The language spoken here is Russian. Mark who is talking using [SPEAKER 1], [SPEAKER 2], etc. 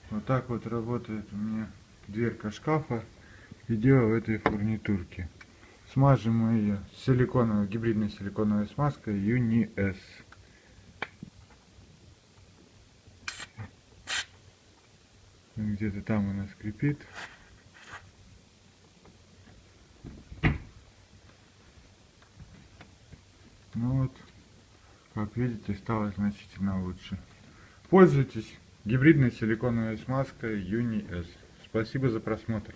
[SPEAKER 1] Вот так вот работает у меня дверка шкафа и дело в этой фурнитурке. Смажем мы ее силиконовой, гибридной силиконовой смазкой Uni-S. Где-то там она скрипит. Ну вот, как видите, стало значительно лучше. Пользуйтесь гибридной силиконовой смазкой Uni-S. Спасибо за просмотр.